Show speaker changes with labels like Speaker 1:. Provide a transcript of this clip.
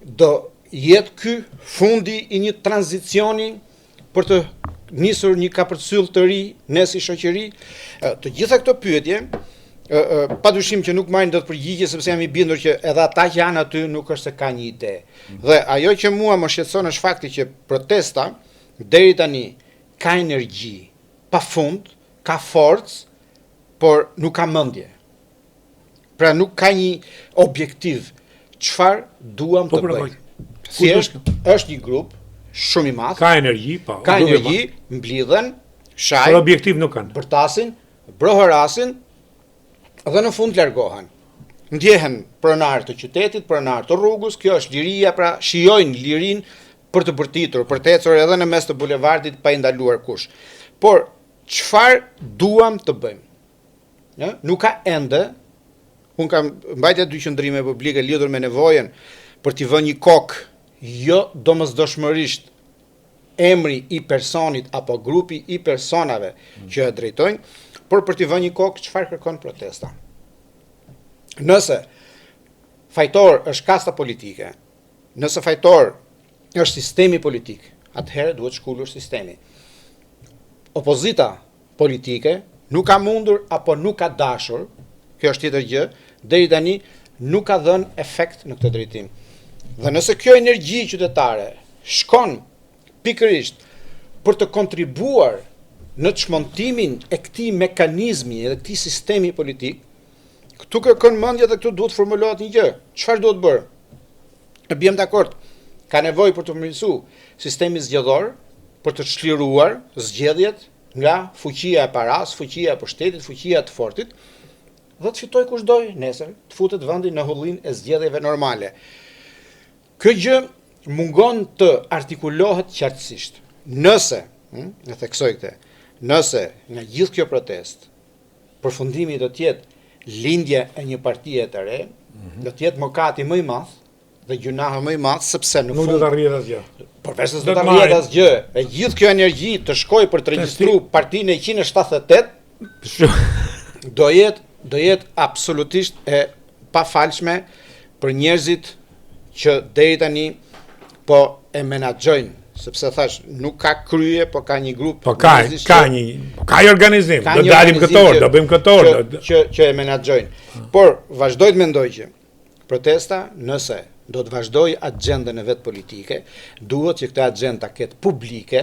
Speaker 1: do jetë ky fundi I një tranzicioni për të nisur një kapërcyll të ri ne si shoqëri. Të gjitha këto pyetje, padyshim që nuk marrin dot përgjigje sepse jam I bindur që edhe ata që janë aty nuk është se ka një ide. Dhe ajo që mua më shqetëson është fakti që protesta deri tani ka energji pafund, ka forcë, por nuk ka mendje. Pra nuk ka një objektiv. Çfarë duam të bëjmë? Thjesht është një grup shumë I madh.
Speaker 2: Ka energji, po.
Speaker 1: Ka energji, mblidhen, shajnë.
Speaker 2: Por objektiv nuk kanë.
Speaker 1: Bërtasin, brohërasin dhe në fund largohen. Ndjehen pronar të qytetit, pronar të rrugës, kjo është liria, pra shijojnë lirin për të bërtitur, për të ecur edhe në mes të bulevardit pa I ndaluar kush. Por çfarë duam të bëjmë? Nuk ka ende. Unë kam mbajtja dy qëndrime publike lidhur me nevojën për t'i vënë një kokë, jo domosdoshmërisht emri I personit apo grupi I personave që e drejtojnë, por për t'i vënë një kokë çfarë kërkon protesta. Nëse fajtor është kasta politike, nëse fajtor është sistemi politik, atëherë duhet shkullur sistemi. Opozita politike nuk ka mundur apo nuk ka dashur, kjo është tjetër gjë, deri tani nuk ka dhënë efekt në këtë drejtim. Dhe nëse kjo energji qytetare shkon pikërisht për të kontribuar në çmontimin e këtij mekanizmi dhe këtij sistemi politik, këtu kërkon mendje dhe këtu duhet formulohet një gjë. Çfarë duhet bërë? Ne bjem dakord. Ka nevojë për të përmirësuar sistemi zgjedhor, për të çliruar zgjedhjet nga fuqia e paras, fuqia e pushtetit, fuqia të fortit, dhe të fitoj kush doj nesër, të futet vendi në hullin e zgjedhjeve normale. Kjo gjë mungon të artikulohet qartësisht. Nëse, e theksoj këtë, nëse nga gjithë kjo protest, përfundimi do të jetë lindje e një partie të re, do të jetë mëkati më I madh dhe gjunahe më I madh, sepse në fund
Speaker 2: nuk do të arrihet asgjë.
Speaker 1: Përveç se do të arrihet asgjë, e gjithë kjo energji të shkojë për të regjistruar partinë 178, do jetë absolutisht e pafalshme për njerëzit që deri tani po e menaxhojnë, sepse thash nuk ka krye, po ka një grup.
Speaker 2: Po ka organizim. Do dalim këto orë, do bëjmë këto orë
Speaker 1: që e menaxhojnë. Por vazhdoj të mendoj që protesta, nëse do të vazhdoj agendën e vet politike, duhet që këtë agenda ketë publike,